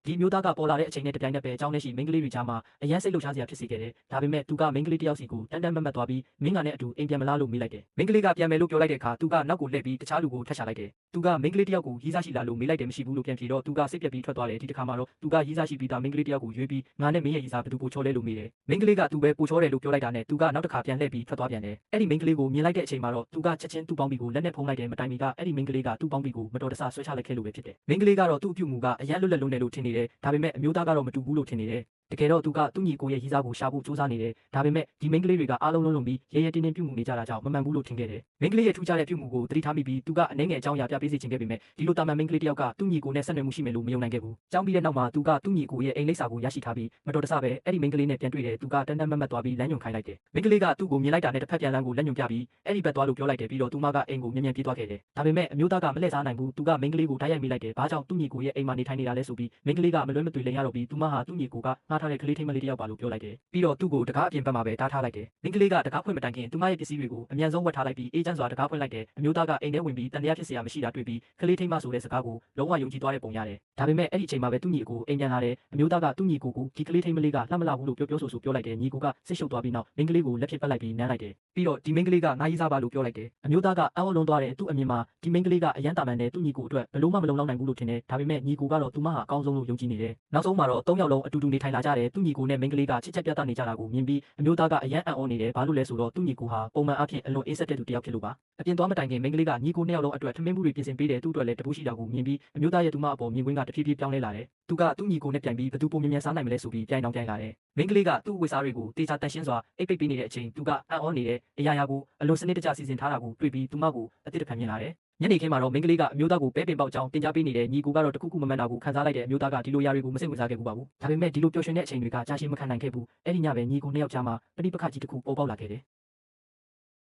ဒီမျိုးသားကပေါ်လာတဲ့အချိန်နဲ့တပြိုင်နက်ပဲအကြောင်းနဲ့ရှိမိန်းကလေးတွေကြားမှာအရန်စိတ်လှုပ်ရှားစရာဖြစ်စေခဲ့တယ်ဒါပေမဲ့သူကမိန်းကလေးတယောက်စီကိုတန်းတန်းမတ်မတ်သွားပြီးမင်းကနဲ့အတူအိမ်ပြန်မလားလို့မေးလိုက်တယ်မိန်းကလေးကပြန်မယ်လို့ပြောလိုက်တဲ့အခါသူကနောက်ကိုလှည့်ပြီးတခြားလူကိုထပ်ချလိုက်တယ်သူကမိန်းကလေးတယောက်ကိုရီးစားရှိလားလို့မေးလိုက်တယ်မရှိဘူးလို့ပြန်ဖြေတော့သူကစိတ်ပြက်ပြီးထွက်သွားတယ်ဒီတစ်ခါမှာတော့သူကရီးစားရှိပြီးသားမိန်းကလေးတယောက်ကိုရွေးပြီးငါနဲ့မင်းရဲ့ရီးစားဘယ်သူပိုချောလဲလို့မေးတယ်မိန်းကလေးကသူပဲပိုချောတယ်လို့ပြောလိုက်တာနဲ့သူကနောက်တစ်ခါပြန်လှည့်ပြီးထွက်သွားပြန်တယ်အဲ့ဒီမိန်းကလေးကိုမြင်လိုက်တဲ့အချိန်မှာတော့သူကချက်ချင်းသူ့ပေါင်းပြီးကိုလက်နဲ့ဖုံးလိုက်တယ်မတိုင်မီကအဲ့ဒီမိန်းကလေးကသူ့ပေါင်းပြီးကိုမတော်တဆဆွဲချလိုက်ခဲ့လို့ပဲဖြစ်တယ်မိန်းကလေးကတော့သူ့အပြုတ်မူကအရန်လွတ်လပ်လုံးတယ်လို့ထင်နေတယ်ဒါပေမဲ့အမျိုးသားကတော့မတူဘူးလို့ထင်နေတယ်တကယ်တော့သူကသူ့ညီကိုရဲ့ရီးစားကိုရှာဖို့စူးစမ်းနေတယ်ဒါပေမဲ့ဒီမိန်းကလေးတွေကအားလုံးလုံးလုံးပြီးရဲရဲတင်းတင်းပြုတ်မှုနေကြတာကြောင့်မမှန်ဘူးလို့ထင်ခဲ့တယ်မိန်းကလေးရဲ့ထူးခြားတဲ့ပြုတ်မှုကိုသတိထားမိပြီးသူကအနှဲငယ်အကြောင်းအရာပြပေးစီချင်ခဲ့ပေမဲ့ဒီလိုတာမန်မိန်းကလေးတယောက်ကသူ့ညီကိုနဲ့ဆက်နွယ်မှုရှိမယ်လို့မယုံနိုင်ခဲ့ဘူးကြောင်းပြီးတဲ့နောက်မှာသူကသူ့ညီကိုရဲ့အိမ်လိပ်စာကိုရရှိထားပြီးမတော်တဆပဲအဲ့ဒီမိန်းကလေးနဲ့ပြန်တွေ့တယ်သူကတန်းတန်းမတ်မတ်သွားပြီးလမ်းညွန်ခိုင်းလိုက်တယ်မိန်းကလေးကသူ့ကိုမြင်လိုက်တာနဲ့တစ်ဖက်ပြန်လမ်းကိုလက်ညွန်ပြပြီးအဲ့ဒီဘက်သွားလို့ပြောလိုက်တယ်ပြီးတော့သူမကအိမ်ကိုမြန်မြန်ပြေးသွားခဲ့တယ်ဒါပေမဲ့အမျိုးသားကမလှည့်စားနိုင်ဘူးသူကမိန်းကလေးကိုတိုက်ရိုက်မိလိုက်တယ်ဘာကြောင့်သူ့ညီကိုရဲ့အိမ်မှာနေထိုင်နေတာလဲဆိုပြီးမိန်းကလေးကမလွဲမသွေလိမ်ရတော့ပြီးသူမဟာသူ့ညီကိုကငှားထားတဲ့ကလေးထိမလေးတယောက်ပါလို့ပြောလိုက်တယ်ပြီးတော့သူ့ကိုတကားအပြင်ဘက်မှာပဲတားထားလိုက်တယ်မိန်းကလေးကတကားဖွင့်မတိုင်ခင်သူမရဲ့ပစ္စည်းတွေကိုအမြန်ဆုံးဝတ်ထားလိုက်ပြီးအေးချမ်းစွာတကားဖွင့်လိုက်တယ်အမျိုးသားကအိမ်ထဲဝင်ပြီးတန်တရားဖြစ်เสียမရှိတာတွေ့ပြီးကလေးထိမဆိုတဲ့စကားကိုလုံးဝယုံကြည်သွားတဲ့ပုံရတယ်ဒါပေမဲ့အဲ့ဒီအချိန်မှာပဲသူ့ညီကိုအိမ်ပြန်လာတယ်အမျိုးသားကသူ့ညီကိုဒီကလေးထိမလေးကလှမလာဘူးလို့ပြောဆိုပြောလိုက်တယ်ညီကိုကစိတ်ရှုပ်သွားပြီးနောက်မိန်းကလေးကိုလက်ဖြစ်ပတ်လိုက်ပြီးနမ်းလိုက်တယ်ပြီးတော့ဒီမိန်းကလေးကငါးရီးစားပါလို့ပြောလိုက်တယ်အမျိုးသားကအံ့ဩလွန်သွားတယ်သူ့အမြင်မှာဒီမိန်းကလေးကအရန်တာမန်တယ်သူ့ညီကိုအတွက်ဘလို့မှမလုံလောက်နိုင်ဘူးလို့ထင်တယ်ဒါပေမဲ့ညီကိုကတော့သူမဟာအကောင်းဆုံးလို့ယုံကြည်နေတယ်နောက်ဆုံးမှာတော့၃ယောက်လုံးအတူတူနေထိုင်လာကြတယ်သူ့ညီကိုနဲ့မိန်းကလေးကချစ်ချက်ပြတ်နေကြတာကိုမြင်ပြီးအမျိုးသားကအရန်အံ့ဩနေတယ်ဘာလို့လဲဆိုတော့သူ့ညီကိုဟာပုံမှန်အားဖြင့်အလွန်အေးဆက်တဲ့သူတစ်ယောက်ဖြစ်လို့ပါအပြင်သွားမတိုင်ခင်မိန်းကလေးကညီကိုနှစ်ယောက်လုံးအတွက်ထမင်းမှုတွေပြင်ဆင်ပေးတယ်သူ့အတွက်လည်းတပူးရှိတာကိုမြင်ပြီးအမျိုးသားရဲ့သူမအပေါ်မြင်ကွင်းကတဖြည်းဖြည်းပြောင်းလဲလာတယ်သူကသူ့ညီကိုနဲ့ပြိုင်ပြီးဘသူပုံမြင်မြန်စားနိုင်မလဲဆိုပြီးပြိုင်တောင်ပြိုင်လာတယ်မိန်းကလေးကသူ့ဝေစားတွေကိုတေချာတန်ရှင်းစွာအိပ်ပိတ်ပေးနေတဲ့အချိန်သူကအံ့ဩနေတဲ့အရာရာကိုအလွန်စနစ်တကျစီစဉ်ထားတာကိုတွေ့ပြီးသူမကိုအသစ်တစ်ဖန်မြင်လာတယ်ညနေခင်းမှာတော့မိန်းကလေးကအမျိုးသားကိုပဲပင်ပေါက်ကြောင်းတင် जा ပေးနေတဲ့ညီကိုကတော့တခုခုမမှန်တာကိုခံစားလိုက်တဲ့အမျိုးသားကဒီလိုຢာတွေကိုမစိတ်ဝင်စားခဲ့ဘူးပါဘူးဒါပေမဲ့ဒီလိုပျော်ရွှင်တဲ့အချိန်တွေကကြာရှည်မခံနိုင်ခဲ့ဘူးအဲ့ဒီညပဲညီကိုနှစ်ယောက်ကြားမှာပဋိပက္ခကြီးတစ်ခုပေါ်ပေါက်လာခဲ့တယ်